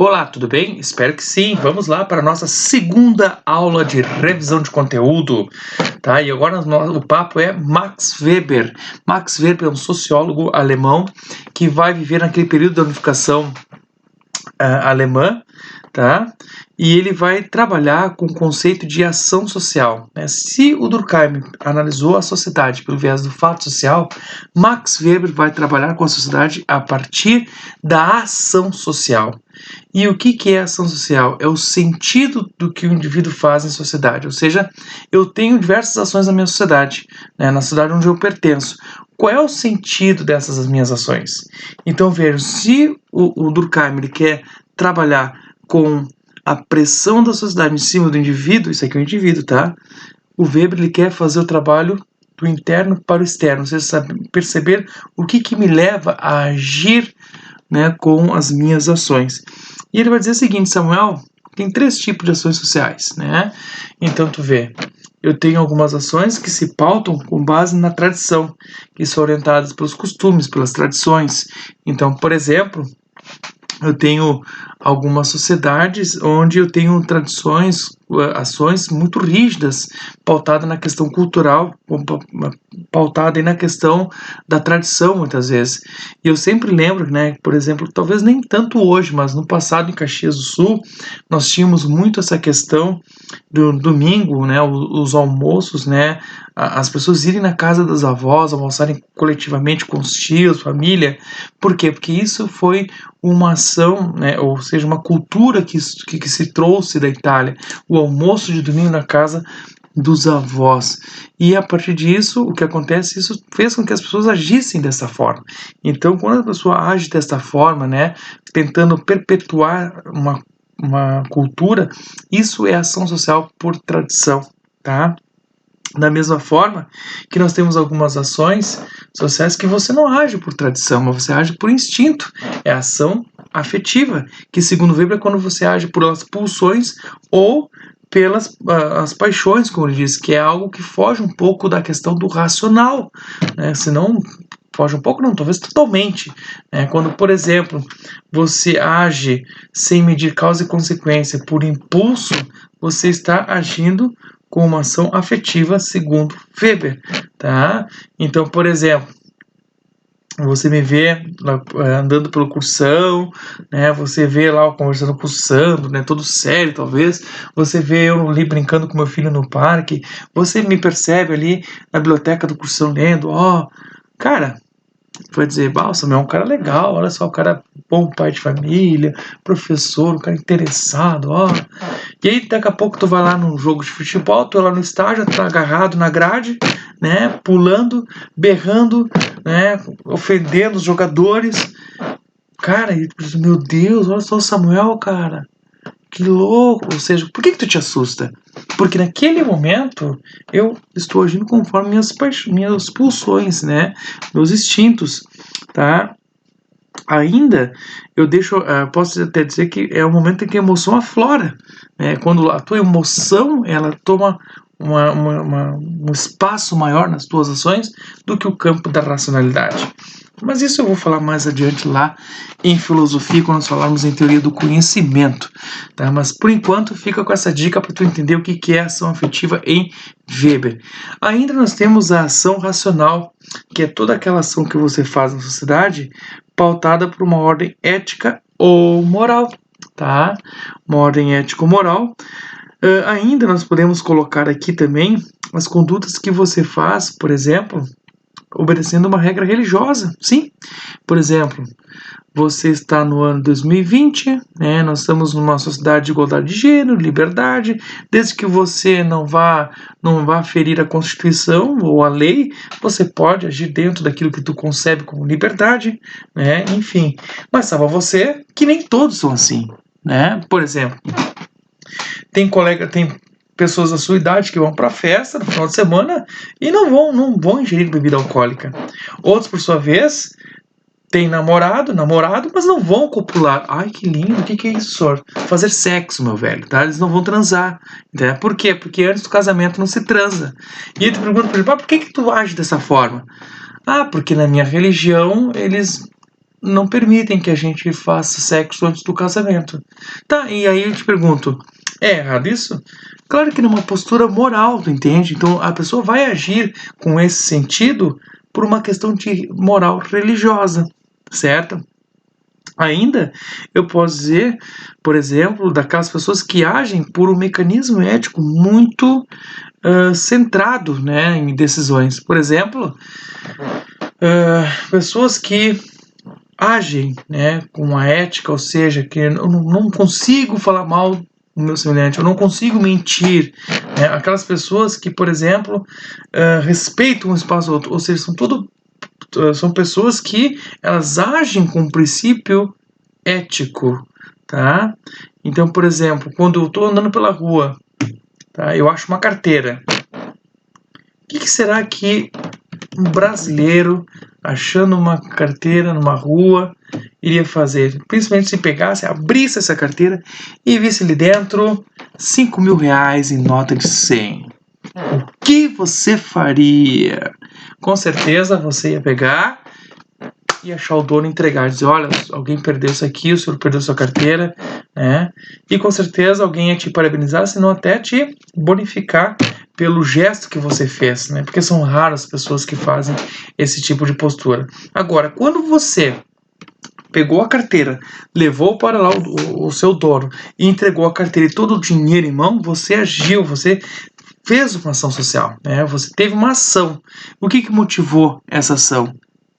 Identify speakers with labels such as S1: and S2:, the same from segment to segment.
S1: Olá, tudo bem? Espero que sim. Vamos lá para a nossa segunda aula de revisão de conteúdo, tá? E agora o papo é Max Weber. Max Weber é um sociólogo alemão que vai viver naquele período da unificação alemã, tá? E ele vai trabalhar com o conceito de ação social, né? Se o Durkheim analisou a sociedade pelo viés do fato social, Max Weber vai trabalhar com a sociedade a partir da ação social. E o que é ação social? É o sentido do que o indivíduo faz em sociedade, ou seja, eu tenho diversas ações na minha sociedade, né, na cidade onde eu pertenço. Qual é o sentido dessas minhas ações? Então, veja, se o Durkheim ele quer trabalhar com a pressão da sociedade em cima do indivíduo, isso aqui é o indivíduo, tá? O Weber ele quer fazer o trabalho do interno para o externo, ou seja, sabe perceber o que me leva a agir, né, com as minhas ações. E ele vai dizer o seguinte: Samuel, tem 3 tipos de ações sociais, né? Então tu vê, eu tenho algumas ações que se pautam com base na tradição, que são orientadas pelos costumes, pelas tradições. Então, por exemplo, eu tenho algumas sociedades onde eu tenho tradições, ações muito rígidas, pautada na questão cultural, pautada na questão da tradição, muitas vezes. E eu sempre lembro, né, por exemplo, talvez nem tanto hoje, mas no passado em Caxias do Sul, nós tínhamos muito essa questão do domingo, né, os almoços, né, as pessoas irem na casa das avós, almoçarem coletivamente com os tios, família. Por quê? Porque isso foi uma ação, né, ou seja, uma cultura que se trouxe da Itália, o almoço de domingo na casa dos avós. E a partir disso, o que acontece, isso fez com que as pessoas agissem dessa forma. Então, quando a pessoa age dessa forma, né, tentando perpetuar uma cultura, isso é ação social por tradição, tá? Da mesma forma que nós temos algumas ações sociais que você não age por tradição, mas você age por instinto. É ação afetiva, que segundo Weber é quando você age por as pulsões ou pelas as paixões, como ele diz, que é algo que foge um pouco da questão do racional, né? Senão foge um pouco, não, talvez totalmente, né? Quando, por exemplo, você age sem medir causa e consequência por impulso, você está agindo com uma ação afetiva, segundo Weber, tá? Então, por exemplo, você me vê andando pelo cursão, né? Você vê lá eu conversando com o Sandro, né? Todo sério, talvez. Você vê eu ali brincando com meu filho no parque. Você me percebe ali na biblioteca do cursão lendo. Cara, vai dizer, o Samuel é um cara legal, olha só, o cara bom pai de família, professor, um cara interessado, E aí daqui a pouco tu vai lá num jogo de futebol, tu lá no estádio, tu tá agarrado na grade, né, pulando, berrando, né, ofendendo os jogadores. Cara, meu Deus, olha só o Samuel, cara. Que louco, ou seja, por que tu te assusta? Porque naquele momento eu estou agindo conforme minhas pulsões, né? Meus instintos, tá? Ainda eu posso até dizer que é o momento em que a emoção aflora, né? Quando a tua emoção ela toma um espaço maior nas tuas ações do que o campo da racionalidade. Mas isso eu vou falar mais adiante lá em filosofia, quando nós falarmos em teoria do conhecimento, tá? Mas por enquanto fica com essa dica para tu entender o que é ação afetiva em Weber. Ainda nós temos a ação racional, que é toda aquela ação que você faz na sociedade pautada por uma ordem ética ou moral, tá? Uma ordem ética ou moral. Ainda nós podemos colocar aqui também as condutas que você faz, por exemplo, obedecendo uma regra religiosa, sim. Por exemplo, você está no ano 2020, né? Nós estamos numa sociedade de igualdade de gênero, liberdade, desde que você não vá ferir a Constituição ou a lei, você pode agir dentro daquilo que tu concebe como liberdade, né? Enfim, mas saiba você que nem todos são assim, né? Por exemplo, tem pessoas da sua idade que vão para festa no final de semana e não vão ingerir bebida alcoólica. Outros, por sua vez, têm namorado, mas não vão copular. Ai, que lindo, o que é isso, senhor? Fazer sexo, meu velho, tá? Eles não vão transar. Né? Por quê? Porque antes do casamento não se transa. E aí tu pergunta pra ele, por que tu age dessa forma? Porque na minha religião eles não permitem que a gente faça sexo antes do casamento. Tá, e aí eu te pergunto, é errado isso? Claro que numa postura moral, tu entende? Então a pessoa vai agir com esse sentido por uma questão de moral religiosa, certo? Ainda eu posso dizer, por exemplo, daquelas pessoas que agem por um mecanismo ético muito centrado, né, em decisões. Por exemplo, pessoas que agem, né, com a ética, ou seja, que eu não consigo falar mal do meu semelhante, eu não consigo mentir, né? Aquelas pessoas que, por exemplo, respeitam um espaço do outro, ou seja, são pessoas que elas agem com um princípio ético, tá? Então, por exemplo, quando eu estou andando pela rua, tá, eu acho uma carteira. O que será que um brasileiro achando uma carteira numa rua iria fazer? Principalmente se pegasse, abrisse essa carteira e visse ali dentro 5 mil reais em nota de 100. O que você faria? Com certeza você ia pegar e achar o dono, entregar, dizer, olha, alguém perdeu isso aqui, o senhor perdeu sua carteira, né? E com certeza alguém ia te parabenizar, se não até te bonificar pelo gesto que você fez, né? Porque são raras as pessoas que fazem esse tipo de postura. Agora, quando você pegou a carteira, levou para lá o seu dono e entregou a carteira e todo o dinheiro em mão, você agiu, você fez uma ação social, né? Você teve uma ação. O que motivou essa ação?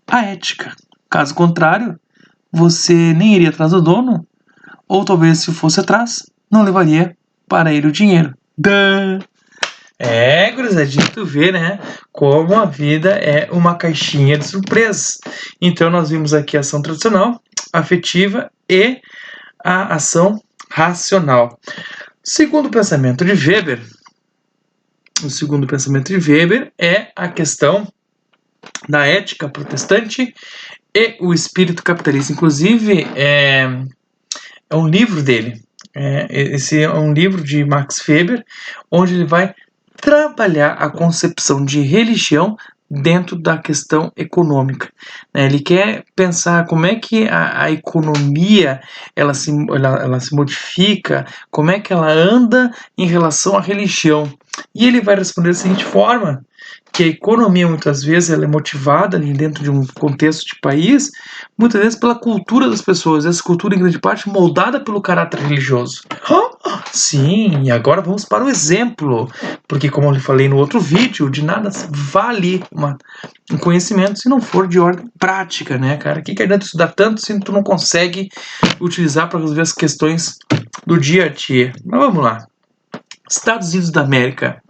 S1: A ética. Caso contrário, você nem iria atrás do dono, ou talvez se fosse atrás, não levaria para ele o dinheiro. Gurizadinho, tu vê, né? Como a vida é uma caixinha de surpresas. Então nós vimos aqui a ação tradicional, afetiva e a ação racional. Segundo o pensamento de Weber, é a questão da ética protestante e o espírito capitalista. Inclusive, é um livro dele. Esse é um livro de Max Weber, onde ele vai trabalhar a concepção de religião dentro da questão econômica. Ele quer pensar como é que a economia ela se modifica, como é que ela anda em relação à religião. E ele vai responder da seguinte forma, que a economia muitas vezes ela é motivada ali dentro de um contexto de país, muitas vezes pela cultura das pessoas, essa cultura em grande parte moldada pelo caráter religioso. Sim, e agora vamos para o exemplo, porque como eu falei no outro vídeo, de nada vale um conhecimento se não for de ordem prática, né, cara? O que adianta estudar tanto se tu não consegue utilizar para resolver as questões do dia a dia? Mas vamos lá. Estados Unidos da América.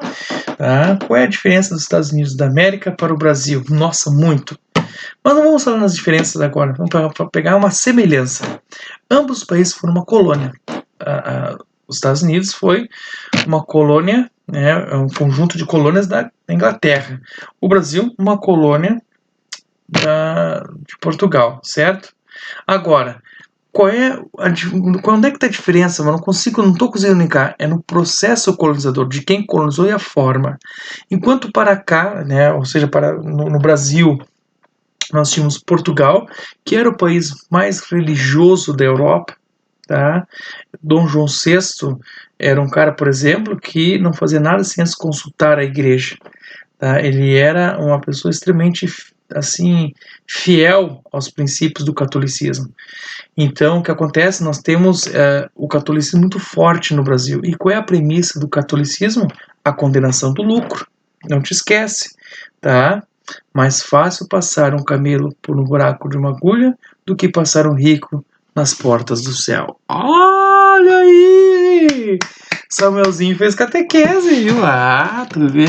S1: Qual é a diferença dos Estados Unidos da América para o Brasil? Nossa, muito. Mas não vamos falar nas diferenças agora, vamos pegar uma semelhança. Ambos os países foram uma colônia. Os Estados Unidos foi uma colônia, né, um conjunto de colônias da Inglaterra. O Brasil, uma colônia de Portugal, certo? Agora, onde é que está a diferença? Mas não estou conseguindo linkar. É no processo colonizador, de quem colonizou e a forma. Enquanto para cá, né, ou seja, no Brasil, nós tínhamos Portugal, que era o país mais religioso da Europa. Tá? Dom João VI era um cara, por exemplo, que não fazia nada sem antes consultar a igreja. Tá? Ele era uma pessoa extremamente assim, fiel aos princípios do catolicismo. Então, o que acontece? Nós temos o catolicismo muito forte no Brasil. E qual é a premissa do catolicismo? A condenação do lucro. Não te esquece, tá? Mais fácil passar um camelo por um buraco de uma agulha do que passar um rico nas portas do céu. Olha aí! Samuelzinho fez catequese, viu? Tu vê.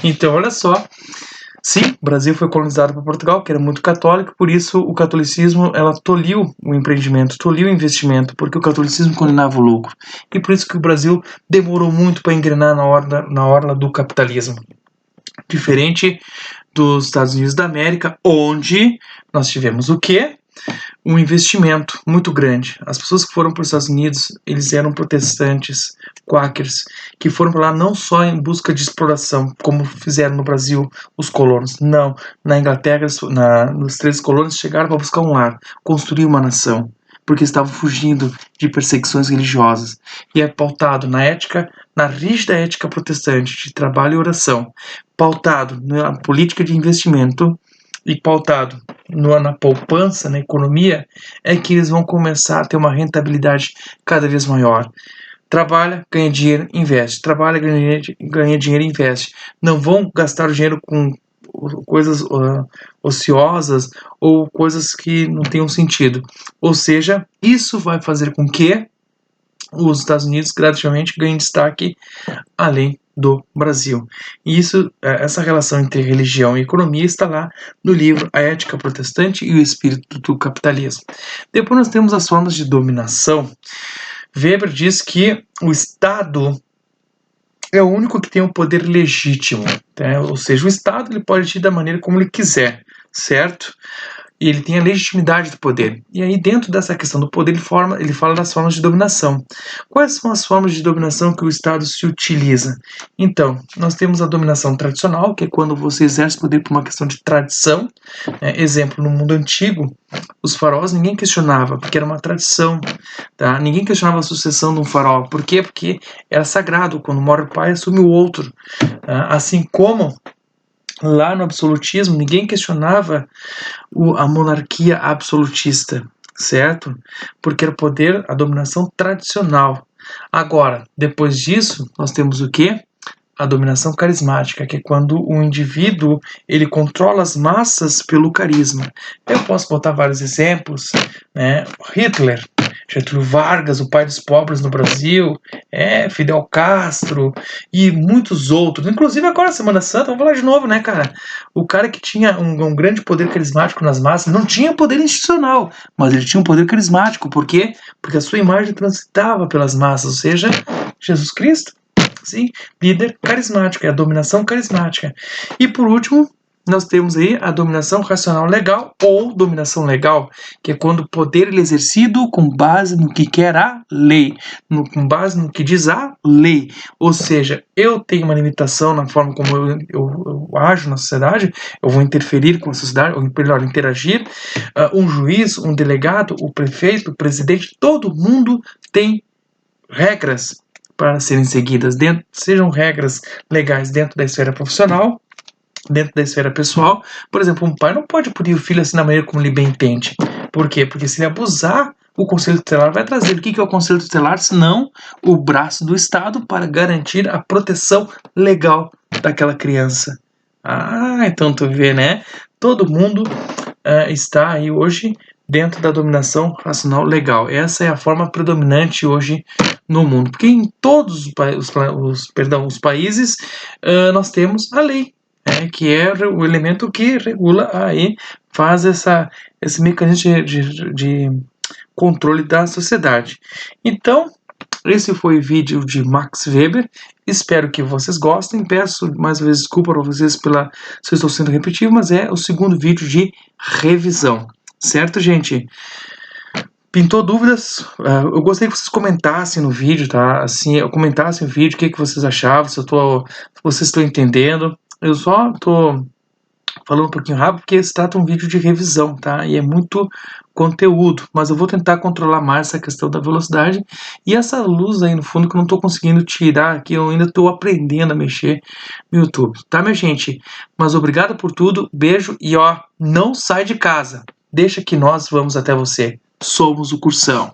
S1: Então, olha só. Sim, o Brasil foi colonizado por Portugal, que era muito católico, por isso o catolicismo ela tolhiu o empreendimento, tolhiu o investimento, porque o catolicismo condenava o lucro. E por isso que o Brasil demorou muito para engrenar na orla do capitalismo. Diferente dos Estados Unidos da América, onde nós tivemos o quê? um investimento muito grande. As pessoas que foram para os Estados Unidos, eles eram protestantes, quakers, que foram para lá não só em busca de exploração, como fizeram no Brasil os colonos. Não, na Inglaterra, nos 13 colônias, chegaram para buscar um lar, construir uma nação, porque estavam fugindo de perseguições religiosas. E é pautado na ética, na rígida ética protestante de trabalho e oração, pautado na política de investimento e pautado na poupança, na economia, é que eles vão começar a ter uma rentabilidade cada vez maior. Trabalha, ganha dinheiro, investe. Trabalha, ganha dinheiro, investe. Não vão gastar o dinheiro com coisas ociosas ou coisas que não tenham sentido. Ou seja, isso vai fazer com que os Estados Unidos gradativamente ganhem destaque além do Brasil. E isso, essa relação entre religião e economia está lá no livro A Ética Protestante e o Espírito do Capitalismo. Depois nós temos as formas de dominação. Weber diz que o Estado é o único que tem o poder legítimo, né? Ou seja, o Estado ele pode agir da maneira como ele quiser, certo? E ele tem a legitimidade do poder. E aí, dentro dessa questão do poder, ele fala das formas de dominação. Quais são as formas de dominação que o Estado se utiliza? Então, nós temos a dominação tradicional, que é quando você exerce poder por uma questão de tradição. Exemplo, no mundo antigo, os faraós ninguém questionava, porque era uma tradição. Tá? Ninguém questionava a sucessão de um faraó. Por quê? Porque era sagrado. Quando morre o pai, assume o outro. Assim como lá no absolutismo, ninguém questionava a monarquia absolutista, certo? Porque era o poder, a dominação tradicional. Agora, depois disso, nós temos o quê? A dominação carismática, que é quando o indivíduo ele controla as massas pelo carisma. Eu posso botar vários exemplos, né? Hitler, Getúlio Vargas, o pai dos pobres no Brasil, Fidel Castro e muitos outros. Inclusive agora, Semana Santa, vamos falar de novo, né, cara? O cara que tinha um grande poder carismático nas massas, não tinha poder institucional, mas ele tinha um poder carismático. Por quê? Porque a sua imagem transitava pelas massas, ou seja, Jesus Cristo. Sim, líder carismático, é a dominação carismática. E por último, nós temos aí a dominação racional legal ou dominação legal, que é quando o poder é exercido com base no que quer a lei, com base no que diz a lei. Ou seja, eu tenho uma limitação na forma como eu ajo na sociedade, eu vou interferir com a sociedade, ou melhor, interagir. Um juiz, um delegado, o prefeito, o presidente, todo mundo tem regras para serem seguidas, sejam regras legais dentro da esfera profissional, dentro da esfera pessoal. Por exemplo, um pai não pode punir o filho assim da maneira como ele bem entende. Por quê? Porque se ele abusar, o Conselho Tutelar vai trazer. O que é o Conselho Tutelar? Senão o braço do Estado para garantir a proteção legal daquela criança. Então tu vê, né? Todo mundo está aí hoje dentro da dominação racional legal. Essa é a forma predominante hoje no mundo. Porque em todos os países nós temos a lei, que é o elemento que regula aí, faz esse mecanismo de controle da sociedade. Então, esse foi o vídeo de Max Weber. Espero que vocês gostem. Peço mais uma vez desculpa para vocês se eu estou sendo repetitivo, mas é o segundo vídeo de revisão. Certo, gente? Pintou dúvidas? Eu gostaria que vocês comentassem no vídeo, tá? Assim, comentassem o vídeo, o que vocês achavam, se vocês estão entendendo. Eu só tô falando um pouquinho rápido porque se trata de um vídeo de revisão, tá? E é muito conteúdo, mas eu vou tentar controlar mais essa questão da velocidade e essa luz aí no fundo que eu não tô conseguindo tirar aqui, eu ainda tô aprendendo a mexer no YouTube, tá, minha gente? Mas obrigado por tudo, beijo e não sai de casa, deixa que nós vamos até você. Somos o Cursão.